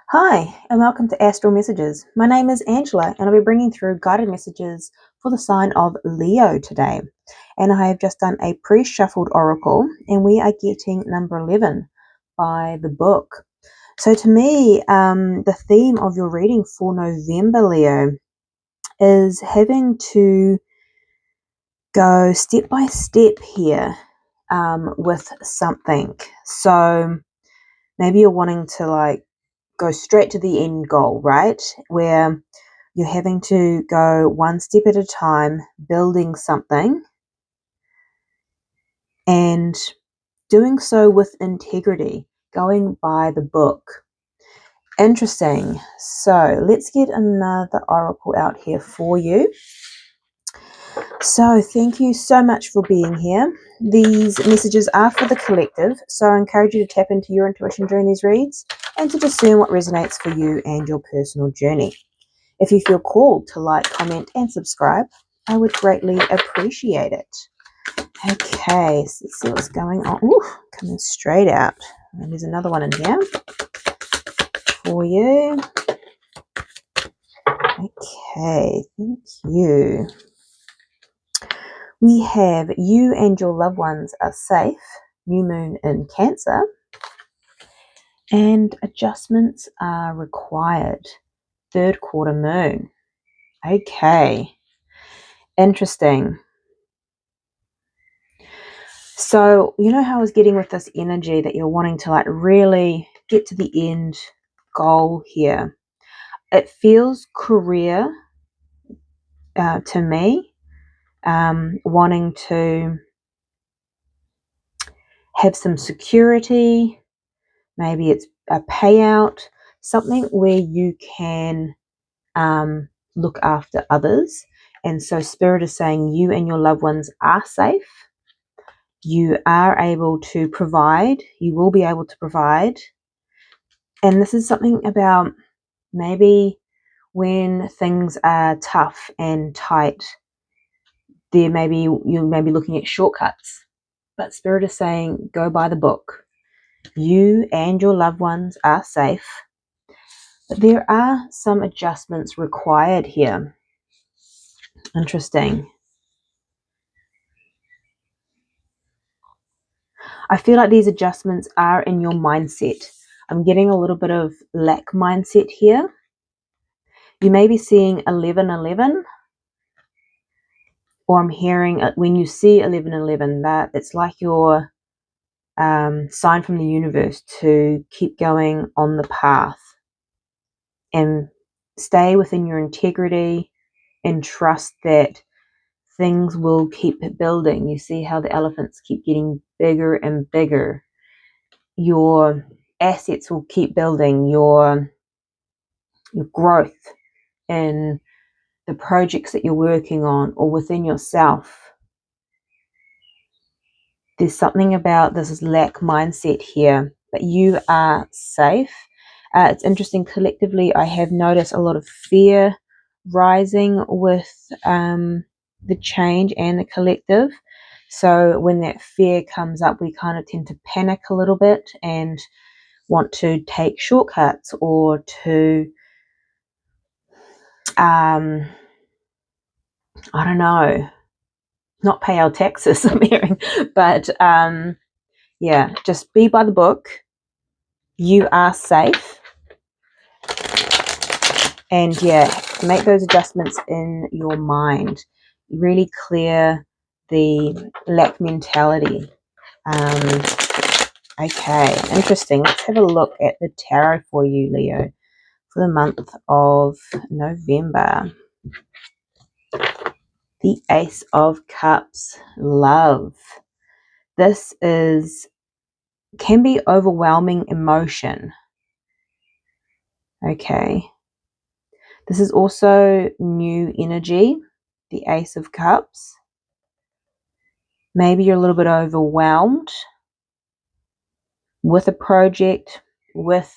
Hi, and welcome to Astral Messages. My name is Angela, and I'll be bringing through guided messages for the sign of Leo today. And I have just done a pre shuffled oracle, and we are getting number 11 by the book. So, to me, the theme of your reading for November, Leo, is having to go step by step here with something. So, maybe you're wanting to go straight to the end goal, right? Where you're having to go one step at a time, building something, and doing so with integrity, going by the book. Interesting. So let's get another oracle out here for you. So thank you so much for being here. These messages are for the collective, so I encourage you to tap into your intuition during these reads and to discern what resonates for you and your personal journey. If you feel called to like, comment, and subscribe, I would greatly appreciate it. Okay, so let's see what's going on. Ooh, coming straight out. And there's another one in here for you. Okay, thank you. We have you and your loved ones are safe. New moon in Cancer. And adjustments are required. Third quarter moon. Okay. Interesting. So, you know how I was getting with this energy that you're wanting to really get to the end goal here. It feels career to me, wanting to have some security. Maybe it's a payout, something where you can look after others. And so Spirit is saying you and your loved ones are safe. You are able to provide. You will be able to provide. And this is something about maybe when things are tough and tight, you may be looking at shortcuts. But Spirit is saying, go by the book. You and your loved ones are safe. But there are some adjustments required here. Interesting. I feel like these adjustments are in your mindset. I'm getting a little bit of lack mindset here. You may be seeing 1111, or I'm hearing when you see 1111 that it's like your sign from the universe to keep going on the path and stay within your integrity and trust that things will keep building. You see how the elephants keep getting bigger and bigger. Your assets will keep building, your growth in the projects that you're working on or within yourself. There's something about this lack mindset here, but you are safe. It's interesting, collectively, I have noticed a lot of fear rising with the change and the collective. So when that fear comes up, we kind of tend to panic a little bit and want to take shortcuts or to, I don't know, not pay our taxes, I'm hearing, but yeah, just be by the book. You are safe. And yeah, make those adjustments in your mind. Really clear the lack mentality. Okay, interesting. Let's have a look at the tarot for you, Leo, for the month of November. The Ace of Cups, love. This can be overwhelming emotion. Okay. This is also new energy, the Ace of Cups. Maybe you're a little bit overwhelmed with a project, with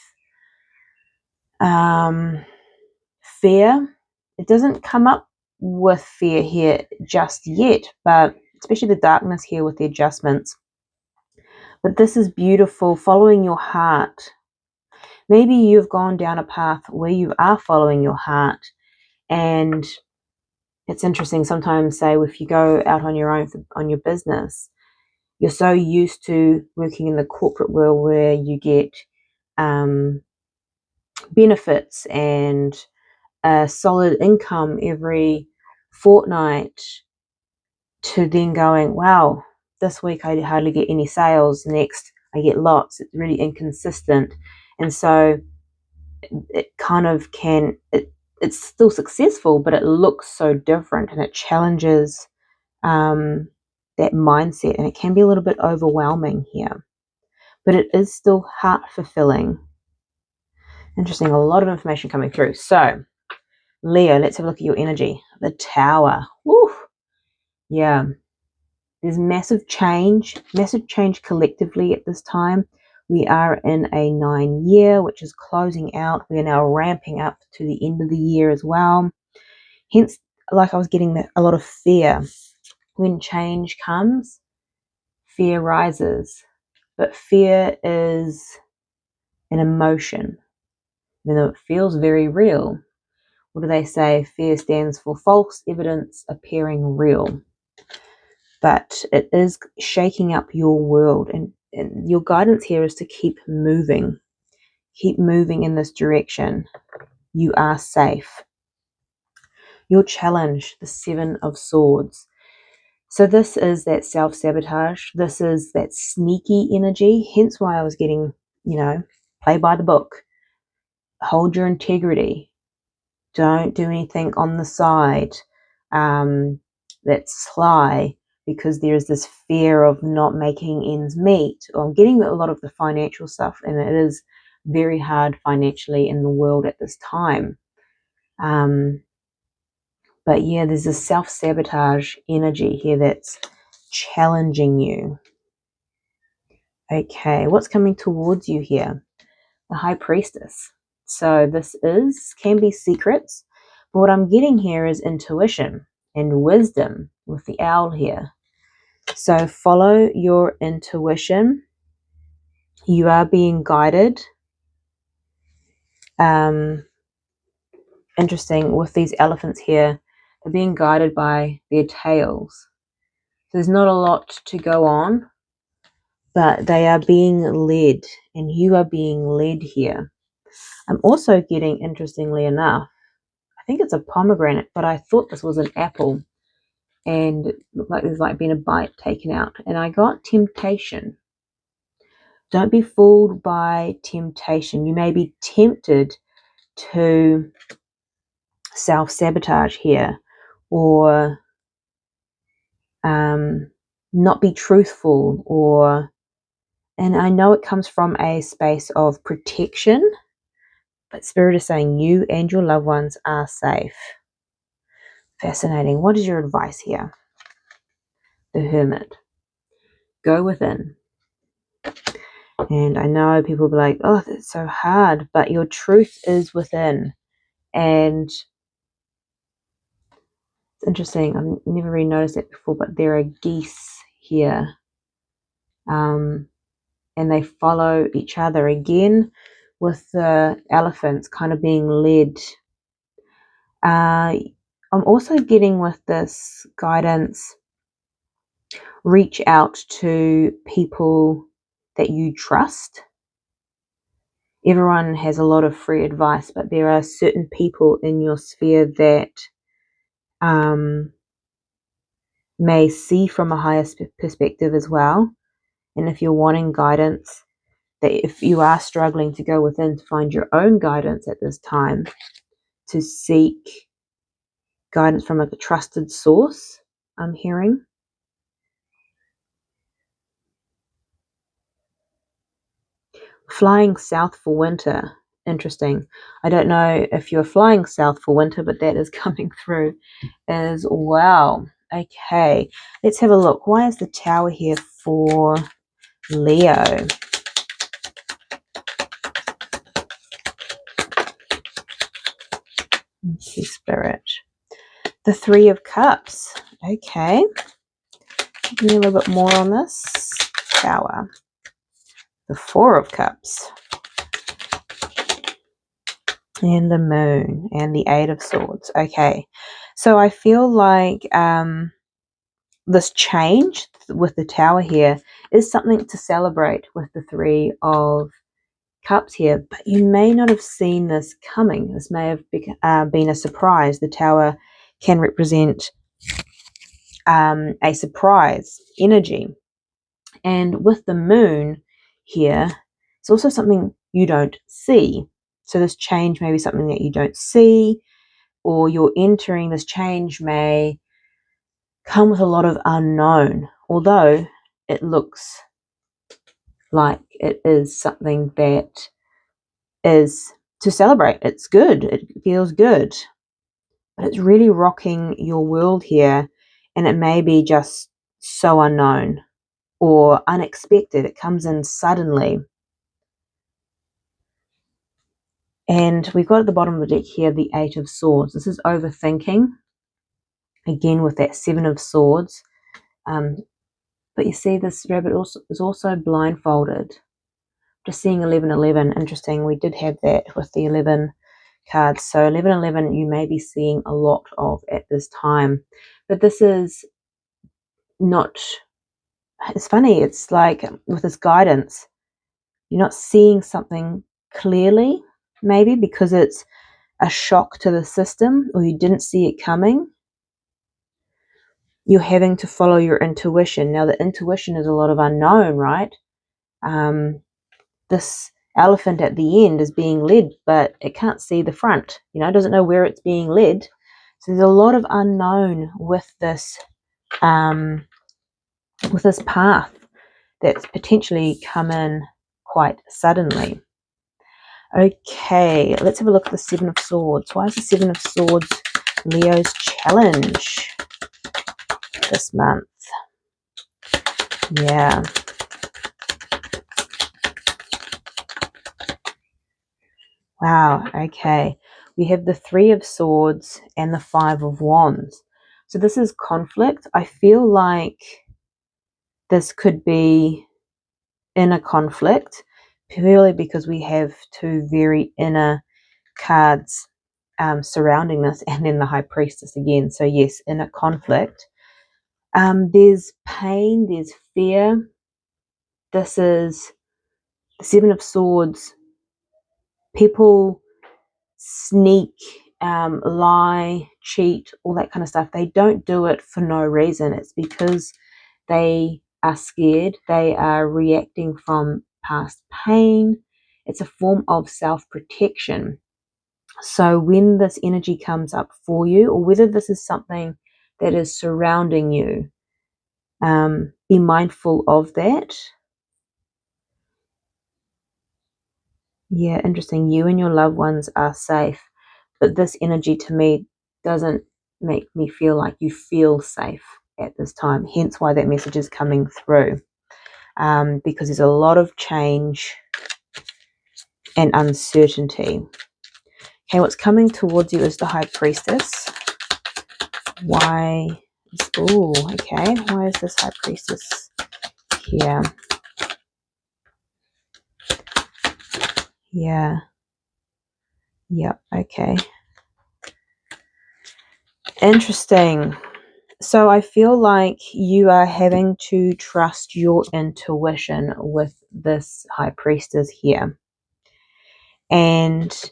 fear. It doesn't come up with fear here just yet, but especially the darkness here with the adjustments. But this is beautiful, following your heart. Maybe you've gone down a path where you are following your heart, and it's interesting sometimes, say, if you go out on your own on your business, you're so used to working in the corporate world where you get benefits and a solid income every fortnight, to then going, wow, this week I hardly get any sales, next I get lots. It's really inconsistent. And so it kind of it's still successful, but it looks so different, and it challenges that mindset, and it can be a little bit overwhelming here, but it is still heart fulfilling. Interesting, a lot of information coming through. So Leo, let's have a look at your energy. The Tower. Woo! Yeah, there's massive change collectively at this time. We are in a 9-year, which is closing out. We are now ramping up to the end of the year as well. Hence, like I was getting a lot of fear. When change comes, fear rises. But fear is an emotion, even though it feels very real. What do they say? Fear stands for false evidence appearing real. But it is shaking up your world, and your guidance here is to keep moving in this direction. You are safe. Your challenge, the 7 of Swords. So this is that self-sabotage. This is that sneaky energy, hence why I was getting, play by the book. Hold your integrity. Don't do anything on the side that's sly, because there's this fear of not making ends meet. I'm getting a lot of the financial stuff, and it is very hard financially in the world at this time. But yeah, there's a self-sabotage energy here that's challenging you. Okay, what's coming towards you here? The High Priestess. So this can be secrets, but what I'm getting here is intuition and wisdom with the owl here. So follow your intuition. You are being guided. Interesting with these elephants here, they're being guided by their tails. So there's not a lot to go on, but they are being led, and you are being led here. I'm also getting, interestingly enough, I think it's a pomegranate, but I thought this was an apple, and it looked like there's been a bite taken out, and I got temptation. Don't be fooled by temptation. You may be tempted to self-sabotage here, or not be truthful, and I know it comes from a space of protection, but Spirit is saying you and your loved ones are safe. Fascinating. What is your advice here? The Hermit. Go within. And I know people will be like, oh, that's so hard, but your truth is within. And it's interesting. I've never really noticed that before, but there are geese here. And they follow each other again, with the elephants kind of being led. I'm also getting with this guidance, reach out to people that you trust. Everyone has a lot of free advice, but there are certain people in your sphere that may see from a higher perspective as well. And if you're wanting guidance, that if you are struggling to go within to find your own guidance at this time, to seek guidance from a trusted source, I'm hearing. Flying south for winter. Interesting. I don't know if you're flying south for winter, but that is coming through as well. Okay, let's have a look. Why is the Tower here for Leo? Okay, Spirit. The 3 of Cups. Okay. Give me a little bit more on this. Tower. The 4 of Cups. And the Moon and the Eight of Swords. Okay. So I feel like this change with the Tower here is something to celebrate with the Three of Cups here, but you may not have seen this coming. This may have been a surprise. The Tower can represent a surprise energy. And with the Moon here, it's also something you don't see. So this change may be something that you don't see, or you're entering this change may come with a lot of unknown, although it looks like it is something that is to celebrate. It's good. It feels good. But it's really rocking your world here, and it may be just so unknown or unexpected. It comes in suddenly. And we've got at the bottom of the deck here the Eight of Swords. This is overthinking, again with that Seven of Swords. But you see this rabbit is also blindfolded. Just seeing 1111, interesting. We did have that with the 11 cards. So 1111 you may be seeing a lot of at this time. But this is not, it's funny, it's like with this guidance, you're not seeing something clearly, maybe because it's a shock to the system or you didn't see it coming. You're having to follow your intuition. Now the intuition is a lot of unknown, right? This elephant at the end is being led, but it can't see the front, it doesn't know where it's being led. So there's a lot of unknown with this path that's potentially come in quite suddenly. Okay, let's have a look at the Seven of Swords. Why is the Seven of Swords Leo's challenge this month? Yeah. Wow, okay. We have the Three of Swords and the Five of Wands. So this is conflict. I feel like this could be inner conflict, purely because we have two very inner cards surrounding this, and then the High Priestess again. So yes, inner conflict. There's pain, there's fear. This is the Seven of Swords. People sneak, lie, cheat, all that kind of stuff. They don't do it for no reason. It's because they are scared. They are reacting from past pain. It's a form of self-protection. So when this energy comes up for you, or whether this is something that is surrounding you, be mindful of that. Yeah, interesting. You and your loved ones are safe, but this energy to me doesn't make me feel like you feel safe at this time. Hence why that message is coming through, because there's a lot of change and uncertainty. Okay, what's coming towards you is the High Priestess. Why is, oh, okay, why is this High Priestess here? Yeah. Yep, okay. Interesting. So I feel like you are having to trust your intuition with this High Priestess here. And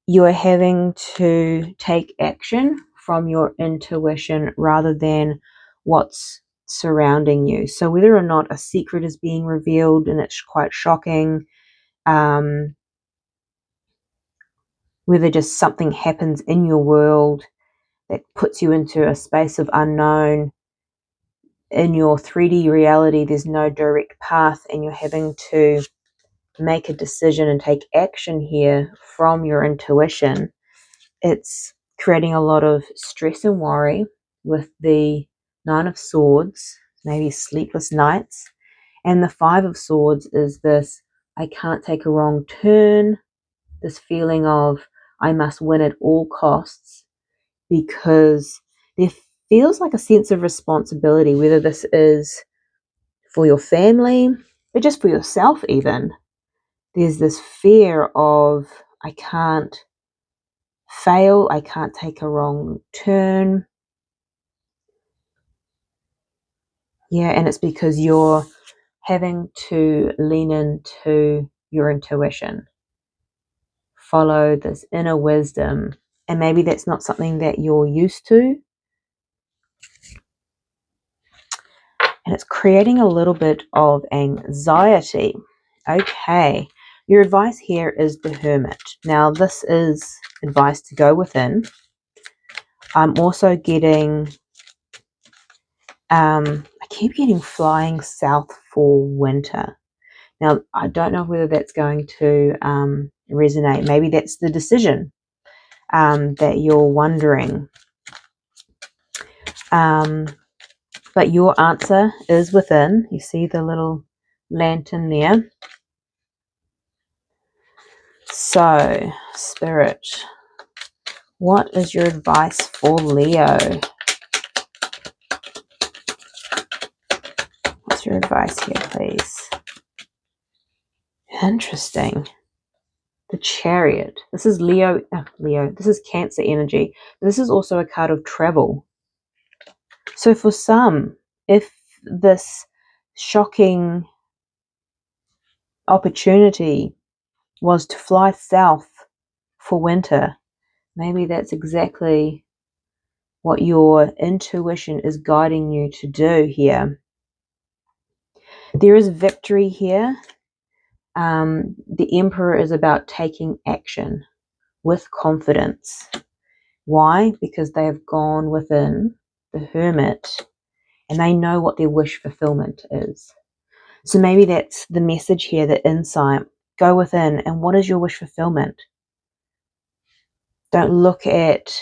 you are having to take action from your intuition rather than what's surrounding you. So whether or not a secret is being revealed and it's quite shocking, whether just something happens in your world that puts you into a space of unknown. In your 3D reality, there's no direct path, and you're having to make a decision and take action here from your intuition. It's creating a lot of stress and worry with the Nine of Swords, maybe sleepless nights. And the Five of Swords is this, I can't take a wrong turn, this feeling of I must win at all costs, because there feels like a sense of responsibility, whether this is for your family, but just for yourself even. There's this fear of, I can't fail. I can't take a wrong turn. Yeah, and it's because you're having to lean into your intuition, follow this inner wisdom, and maybe that's not something that you're used to, and it's creating a little bit of anxiety. Okay, your advice here is the Hermit. Now, this is advice to go within. I'm also getting, I keep getting flying south for winter. Now, I don't know whether that's going to resonate. Maybe that's the decision that you're wondering. But your answer is within. You see the little lantern there. So, Spirit, what is your advice for Leo? What's your advice here, please? Interesting. The Chariot. This is Leo. This is Cancer energy. This is also a card of travel. So for some, if this shocking opportunity was to fly south for winter, maybe that's exactly what your intuition is guiding you to do here. There is victory here. The Emperor is about taking action with confidence. Why? Because they have gone within the Hermit and they know what their wish fulfillment is. So maybe that's the message here, the insight. Go within, and what is your wish fulfillment? Don't look at,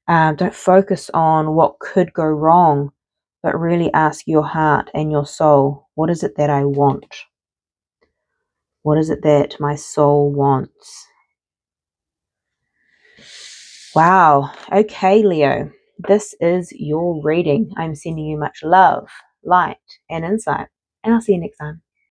don't focus on what could go wrong, but really ask your heart and your soul, what is it that I want? What is it that my soul wants? Wow. Okay, Leo. This is your reading. I'm sending you much love, light, and insight. And I'll see you next time.